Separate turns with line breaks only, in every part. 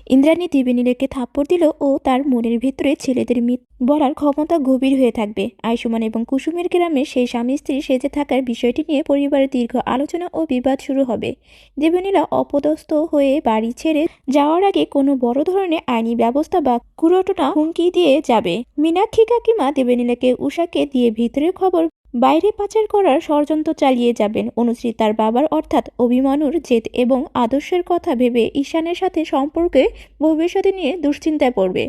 ইন্দ্রাণী দেবনীলাকে থাপ্পড় দিল ও তার মনের ভিতরে ছেলেদের মিথ বলার ক্ষমতা গভীর হয়ে থাকবে। আয়ুষ্মান এবং কুসুমের গ্রামে সেই স্বামী স্ত্রী সেজে থাকার বিষয়টি নিয়ে পরিবারের দীর্ঘ আলোচনা ও বিবাদ শুরু হবে। দেবনীলা অপদস্থ হয়ে বাড়ি ছেড়ে যাওয়ার আগে কোনো বড় ধরনের আইনি ব্যবস্থা বা কুরটনা হুমকি দিয়ে যাবে। মীনাক্ষী কাকিমা দেবনীলাকে উষাকে দিয়ে ভিতরের খবর বাইরে পাচার করার ষড়যন্ত্র চালিয়ে যাবেন। অনুশ্রী তার বাবার অর্থাৎ অভিমানুর জেদ এবং আদর্শের কথা ভেবে ঈশানের সাথে সম্পর্কে ভবিষ্যতে নিয়ে দুশ্চিন্তায় পড়বে।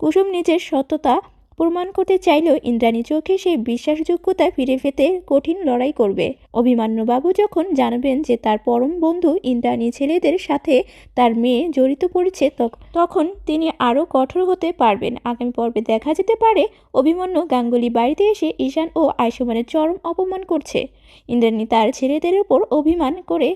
কুসুম নিজের সততা প্রমাণ করতে চাইলেও ইন্দ্রাণী চোখে সেই বিশ্বাসযোগ্যতা ফিরে পেতে কঠিন লড়াই করবে। অভিমান্যবাবু যখন জানবেন যে তার পরম বন্ধু ইন্দ্রাণী ছেলেদের সাথে তার মেয়ে জড়িত পড়েছে তখন তিনি আরও কঠোর হতে পারবেন। আগামী পর্বে দেখা যেতে পারে অভিমন্যু গাঙ্গুলি বাড়িতে এসে ঈশান ও আয়ুষ্মানের চরম অপমান করছে। ইন্দ্রাণী তার ছেলেদের উপর অভিমান করে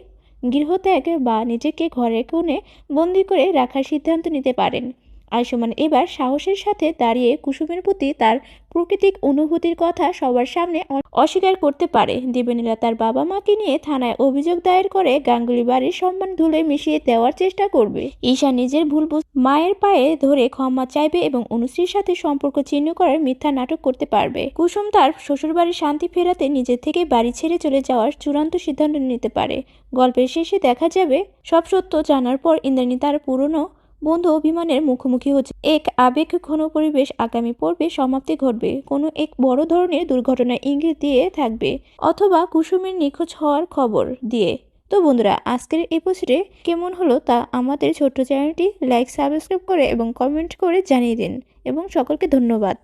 গৃহত্যাগ বা নিজেকে ঘরের কোণে বন্দি করে রাখার সিদ্ধান্ত নিতে পারেন। আয়ুষ্মান এবার সাহসের সাথে দাঁড়িয়ে কুসুমের প্রতি তার প্রাকৃতিক অনুভূতির কথা সবার সামনে অস্বীকার করতে পারে। দেবনীলা তার বাবা মাকে নিয়ে থানায় অভিযোগ দায়ের করে গাঙ্গুলি বাড়ির সম্মান ধুলে মিশিয়ে দেওয়ার চেষ্টা করবে। ঈশা নিজের ভুল মায়ের পায়ে ধরে ক্ষমা চাইবে এবং অনুশ্রীর সাথে সম্পর্ক ছিন্ন করার মিথ্যা নাটক করতে পারবে। কুসুম তার শ্বশুরবাড়ির শান্তি ফেরাতে নিজের থেকে বাড়ি ছেড়ে চলে যাওয়ার চূড়ান্ত সিদ্ধান্ত নিতে পারে। গল্পের শেষে দেখা যাবে সব সত্য জানার পর ইন্দ্রাণী তার পুরনো বন্ধু অভিমানের মুখোমুখি হচ্ছে। এক আবেগ ঘন পরিবেশ আগামী পর্বে সমাপ্তি ঘটবে কোনো এক বড় ধরনের দুর্ঘটনার ইঙ্গিত দিয়ে থাকবে, অথবা কুসুমের নিখোঁজ হওয়ার খবর দিয়ে। তো বন্ধুরা, আজকের এপিসোডে কেমন হলো তা আমাদের ছোট্ট চ্যানেলটি লাইক সাবস্ক্রাইব করে এবং কমেন্ট করে জানিয়ে দিন এবং সকলকে ধন্যবাদ।